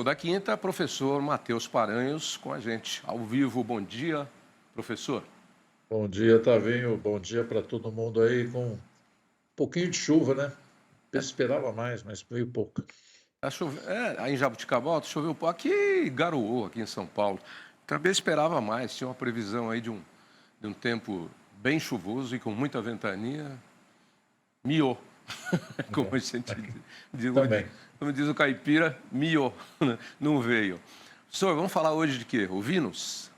Toda quinta, professor Matheus Paranhos com a gente, ao vivo. Bom dia, professor. Bom dia, Tavinho. Bom dia para todo mundo aí, com um pouquinho de chuva, né? Eu esperava mais, mas veio pouco. Aí em Jabuticabal choveu um pouco. Aqui garoou, aqui em São Paulo. Também esperava mais, tinha uma previsão aí de um tempo bem chuvoso e com muita ventania. Miou, como a gente diz, Também. como diz o caipira, miou, não veio. Professor, vamos falar hoje de quê? Ovinos?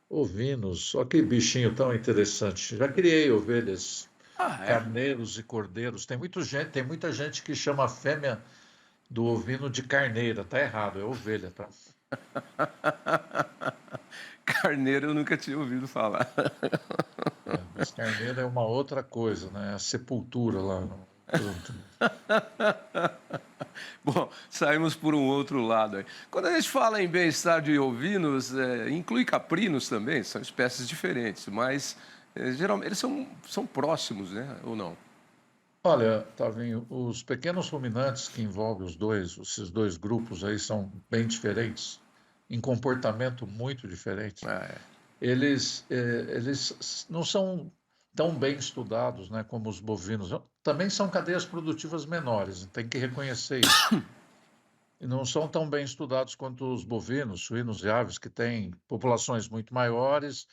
Ovinos, só que bichinho tão interessante. Já criei ovelhas, Ah, é? carneiros e cordeiros. Tem muita gente que chama a fêmea do ovino de carneira. Tá errado, é ovelha, tá? Carneiro eu nunca tinha ouvido falar. Mas carneiro é uma outra coisa, né? A sepultura lá no canto. Bom, saímos por um outro lado aí. Quando a gente fala em bem-estar de ovinos, inclui caprinos também, são espécies diferentes, mas geralmente eles são próximos, né? Ou não? Olha, Tavinho, os pequenos ruminantes que envolvem esses dois grupos aí são bem diferentes, em comportamento muito diferente. Ah, é. Eles não são tão bem estudados, né, como os bovinos. Também são cadeias produtivas menores, tem que reconhecer isso. E não são tão bem estudados quanto os bovinos, suínos e aves, que têm populações muito maiores,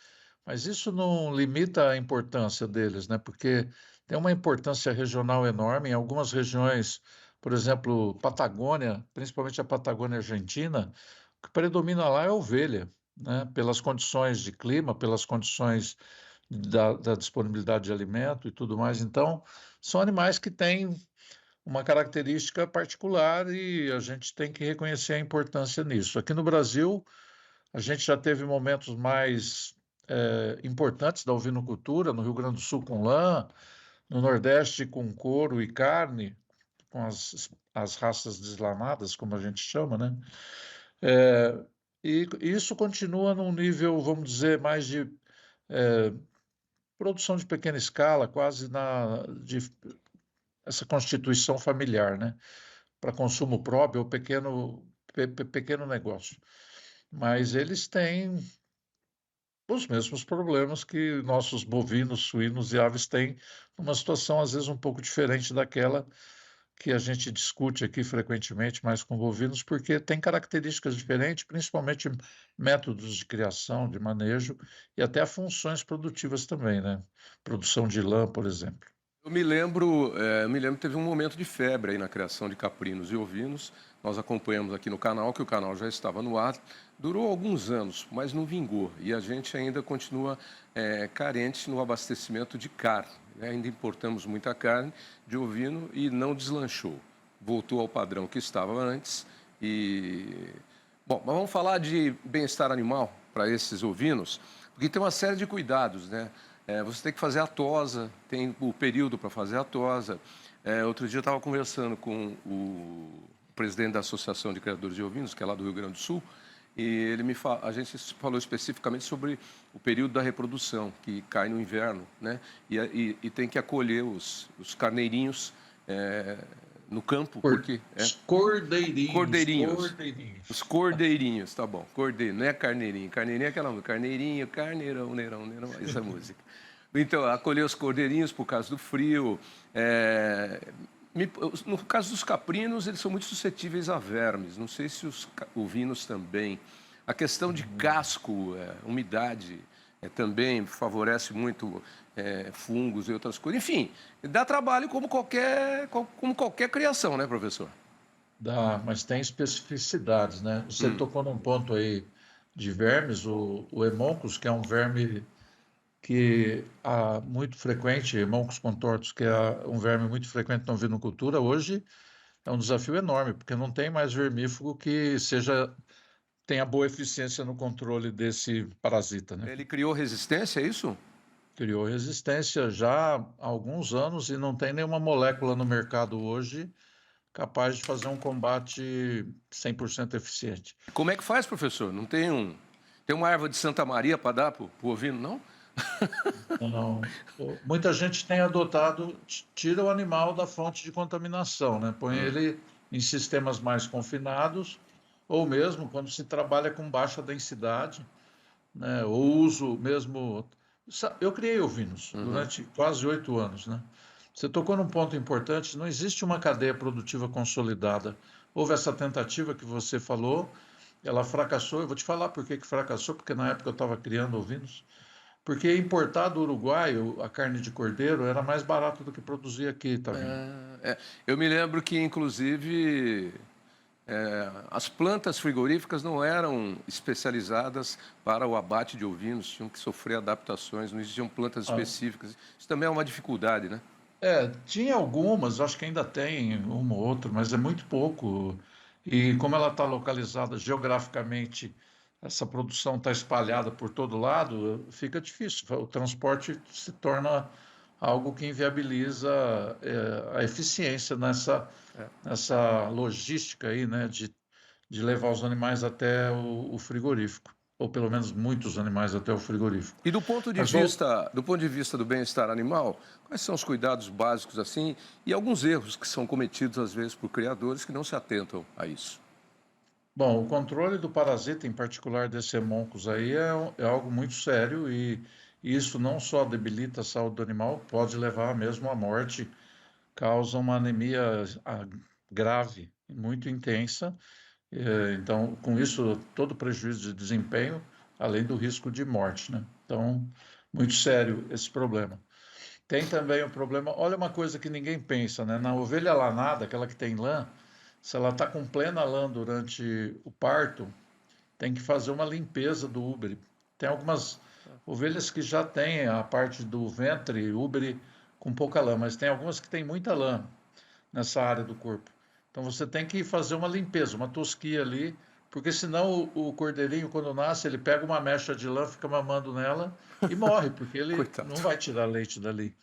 mas isso não limita a importância deles, né? Porque tem uma importância regional enorme em algumas regiões, por exemplo, Patagônia, principalmente a Patagônia Argentina, o que predomina lá é a ovelha, né? Pelas condições de clima, pelas condições da disponibilidade de alimento e tudo mais. Então, são animais que têm uma característica particular e a gente tem que reconhecer a importância nisso. Aqui no Brasil, a gente já teve momentos mais importantes da ovinocultura, no Rio Grande do Sul com lã, no Nordeste com couro e carne, com as raças deslamadas, como a gente chama, né? É, e isso continua num nível, vamos dizer, mais de produção de pequena escala, quase de essa constituição familiar, né? Para consumo próprio ou pequeno negócio. Mas eles têm os mesmos problemas que nossos bovinos, suínos e aves têm, numa situação às vezes um pouco diferente daquela que a gente discute aqui frequentemente, mais com bovinos, porque tem características diferentes, principalmente métodos de criação, de manejo e até funções produtivas também, né? Produção de lã, por exemplo. Eu me lembro que teve um momento de febre aí na criação de caprinos e ovinos. Nós acompanhamos aqui no canal, que o canal já estava no ar. Durou alguns anos, mas não vingou. E a gente ainda continua carente no abastecimento de carne, né? Ainda importamos muita carne de ovino e não deslanchou. Voltou ao padrão que estava antes. Bom, mas vamos falar de bem-estar animal para esses ovinos, porque tem uma série de cuidados, né? Você tem que fazer a tosa, tem o período para fazer a tosa. Outro dia eu estava conversando com o presidente da Associação de Criadores de Ovinos, que é lá do Rio Grande do Sul, e a gente falou especificamente sobre o período da reprodução, que cai no inverno, né? E tem que acolher os carneirinhos no campo, porque Os cordeirinhos, cordeirinhos. cordeirinhos. Os cordeirinhos, tá bom. Cordeiro, não é carneirinho. Carneirinho é aquela música. Carneirinho, carneirão, neirão, neirão. Essa música. Então, acolher os cordeirinhos por causa do frio. No caso dos caprinos, eles são muito suscetíveis a vermes. Não sei se os ovinos também. A questão de casco, umidade, também favorece muito fungos e outras coisas. Enfim, dá trabalho como qualquer criação, né, professor? Dá, mas tem especificidades, né? Você tocou num ponto aí de vermes, o Hemoncus, que é um verme que muito frequente, Hemoncus contortus, que é um verme muito frequente na ovinocultura, hoje é um desafio enorme, porque não tem mais vermífugo que tenha boa eficiência no controle desse parasita, né? Ele criou resistência, é isso? Criou resistência já há alguns anos e não tem nenhuma molécula no mercado hoje capaz de fazer um combate 100% eficiente. Como é que faz, professor? Não tem uma erva de Santa Maria para dar para o ovino, não? Não, muita gente tem adotado, tira o animal da fonte de contaminação, né? Põe ele em sistemas mais confinados ou mesmo quando se trabalha com baixa densidade, né? Ou uso mesmo. Eu criei ovinos Uhum. durante quase 8 anos, né? Você tocou num ponto importante, não existe uma cadeia produtiva consolidada. Houve essa tentativa que você falou, ela fracassou. Eu vou te falar por que que fracassou, porque na época eu estava criando ovinos. Porque importar do Uruguai a carne de cordeiro era mais barato do que produzir aqui, tá vendo? Eu me lembro que, inclusive, as plantas frigoríficas não eram especializadas para o abate de ovinos, tinham que sofrer adaptações, não existiam plantas Ah, específicas. Isso também é uma dificuldade, né? tinha algumas, acho que ainda tem uma ou outra, mas é muito pouco. E como ela está localizada geograficamente, essa produção está espalhada por todo lado, fica difícil. O transporte se torna algo que inviabiliza, a eficiência nessa logística aí, né, de levar os animais até o frigorífico, ou pelo menos muitos animais até o frigorífico. E Mas do ponto de vista do bem-estar animal, quais são os cuidados básicos assim e alguns erros que são cometidos às vezes por criadores que não se atentam a isso? bom, o controle do parasita, em particular desse hemoncus aí, é algo muito sério e isso não só debilita a saúde do animal, pode levar mesmo à morte, causa uma anemia grave, muito intensa. Então, com isso, todo prejuízo de desempenho, além do risco de morte, né? Então, muito sério esse problema. Tem também o problema, olha uma coisa que ninguém pensa, né? Na ovelha lanada, aquela que tem lã, se ela está com plena lã durante o parto, tem que fazer uma limpeza do úbere. Tem algumas ovelhas que já têm a parte do ventre, úbere, com pouca lã, mas tem algumas que têm muita lã nessa área do corpo. Então você tem que fazer uma limpeza, uma tosquia ali, porque senão o cordeirinho, quando nasce, ele pega uma mecha de lã, fica mamando nela e morre, porque ele Coitado. não vai tirar leite dali,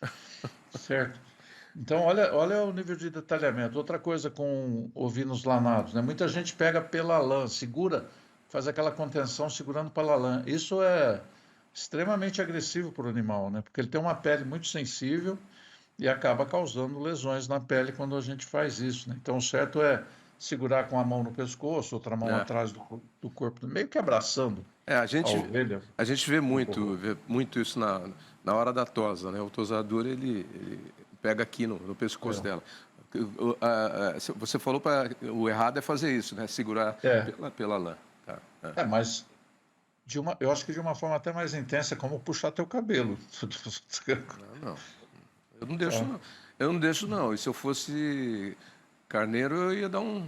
certo? Então, olha o nível de detalhamento. Outra coisa com ovinos lanados, né? Muita gente pega pela lã, segura, faz aquela contenção segurando pela lã. Isso é extremamente agressivo para o animal, né? Porque ele tem uma pele muito sensível e acaba causando lesões na pele quando a gente faz isso, né? Então, o certo é segurar com a mão no pescoço, outra mão É. atrás do corpo, meio que abraçando É, a ovelha. a gente vê muito isso na hora da tosa, né? O tosador, ele pega aqui no pescoço É, dela. Você falou para o errado é fazer isso, né? Segurar é, pela lã. Tá, é. mas eu acho que de uma forma até mais intensa, como puxar teu cabelo. Não, não. Eu não deixo, Tá? não. Eu não deixo, não. E se eu fosse carneiro, eu ia dar um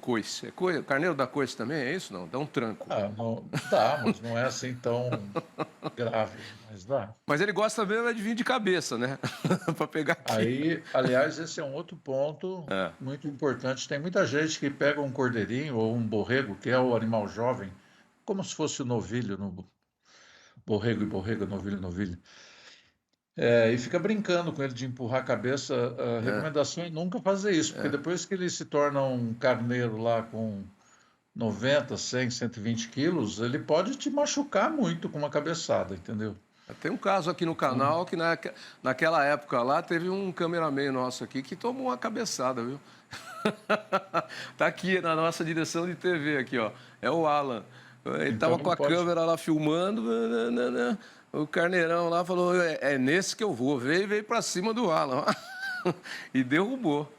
coice. Carneiro dá coice também, é isso? Não, dá um tranco. Não, dá, mas não é assim tão grave, mas dá. Mas ele gosta mesmo é de vir de cabeça, né? Para pegar aqui. Aí, aliás, esse é um outro ponto É. muito importante. Tem muita gente que pega um cordeirinho ou um borrego, que é o animal jovem, como se fosse o novilho, no borrego e borrega, novilho e novilho, e fica brincando com ele de empurrar a cabeça. A É, recomendação é nunca fazer isso, porque é. depois que ele se torna um carneiro lá com 90, 100, 120 quilos, ele pode te machucar muito com uma cabeçada, entendeu? Tem um caso aqui no Então, canal que naquela época lá teve um cameraman nosso aqui que tomou uma cabeçada, viu? Tá aqui na nossa direção de TV aqui, ó. É o Alan. Ele então tava não com a pode. câmera lá filmando, nananã. O carneirão lá falou: é nesse que eu vou. Veio para cima do Alan. E derrubou.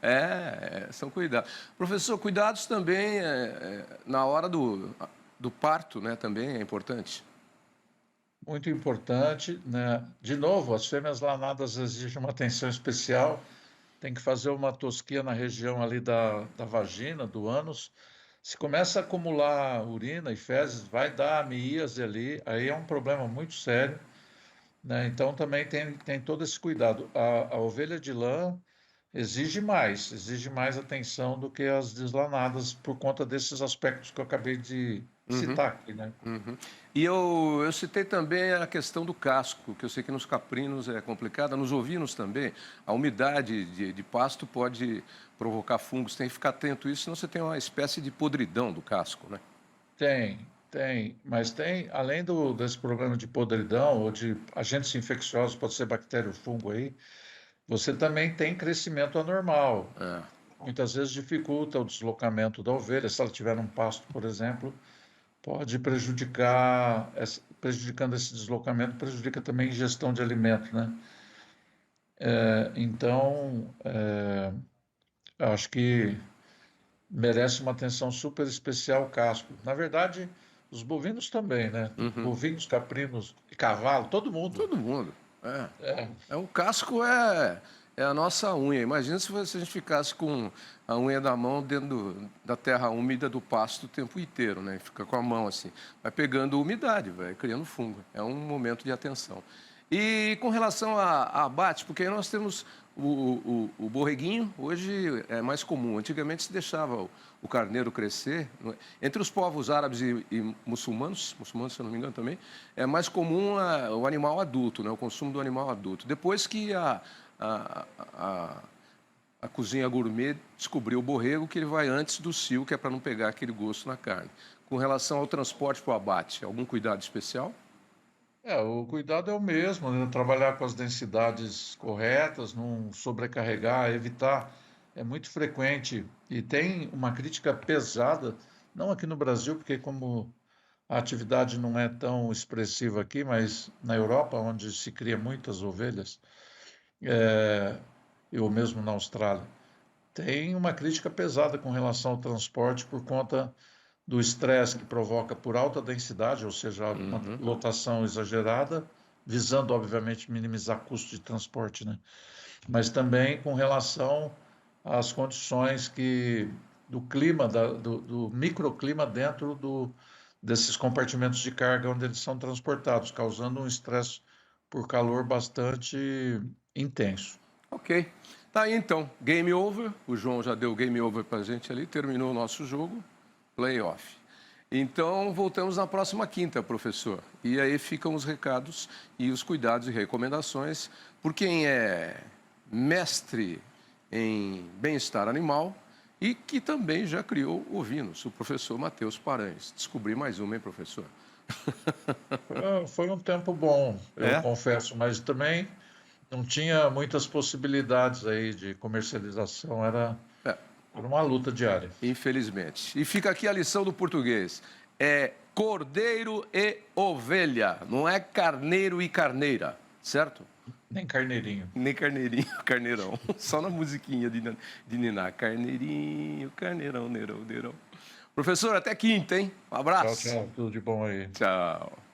São cuidados. Professor, cuidados também na hora do parto, né? Também é importante. Muito importante, né? De novo, as fêmeas lanadas exigem uma atenção especial. Tem que fazer uma tosquia na região ali da vagina, do ânus. Se começa a acumular urina e fezes, vai dar amíase ali, aí é um problema muito sério, né? Então também tem todo esse cuidado. A ovelha de lã exige mais atenção do que as deslanadas por conta desses aspectos que eu acabei de Uhum. citar aqui, né? Uhum. E eu citei também a questão do casco, que eu sei que nos caprinos é complicada, nos ovinos também. A umidade de pasto pode provocar fungos, tem que ficar atento a isso, senão você tem uma espécie de podridão do casco, né? Mas tem, além desse problema de podridão ou de agentes infecciosos, pode ser bactéria ou fungo aí, você também tem crescimento anormal. É. muitas vezes dificulta o deslocamento da ovelha. Se ela tiver num pasto, por exemplo, pode prejudicar, prejudicando esse deslocamento, prejudica também a ingestão de alimento, né? Então, acho que merece uma atenção super especial o casco. Na verdade, os bovinos também, né? Bovinos, caprinos e cavalo, todo mundo. Todo mundo. O casco é a nossa unha. Imagina se a gente ficasse com a unha da mão dentro da terra úmida do pasto o tempo inteiro, né? Fica com a mão assim. Vai pegando umidade, vai criando fungo. É um momento de atenção. E com relação a abate, porque aí nós temos o borreguinho, hoje é mais comum. Antigamente se deixava o carneiro crescer. Entre os povos árabes e muçulmanos, se eu não me engano também, é mais comum o animal adulto, né? O consumo do animal adulto. Depois que a cozinha gourmet descobriu o borrego, que ele vai antes do cio, que é para não pegar aquele gosto na carne. Com relação ao transporte para o abate, algum cuidado especial? O cuidado é o mesmo, né? Trabalhar com as densidades corretas, não sobrecarregar, evitar. É muito frequente e tem uma crítica pesada, não aqui no Brasil, porque como a atividade não é tão expressiva aqui, mas na Europa, onde se cria muitas ovelhas, ou mesmo na Austrália, tem uma crítica pesada com relação ao transporte por conta do estresse que provoca por alta densidade, ou seja, uma lotação exagerada, visando, obviamente, minimizar custo de transporte, né? Mas também com relação às condições do clima, do microclima dentro desses compartimentos de carga onde eles são transportados, causando um estresse por calor bastante intenso. Ok. Tá aí então, game over. O João já deu game over para a gente ali, terminou o nosso jogo, playoff. Então, voltamos na próxima quinta, professor. E aí ficam os recados e os cuidados e recomendações por quem é mestre em bem-estar animal e que também já criou ovinos, o professor Matheus Paranhos. Descobri mais uma, hein, professor? Foi um tempo bom, eu confesso, mas também não tinha muitas possibilidades aí de comercialização, era uma luta diária. Infelizmente. E fica aqui a lição do português. É cordeiro e ovelha, não é carneiro e carneira, certo? Nem carneirinho. Nem carneirinho, carneirão. Só na musiquinha de ninar. Carneirinho, carneirão, neirão, neirão. Professor, até quinta, hein? Um abraço. Tchau, tchau. Tudo de bom aí. Tchau.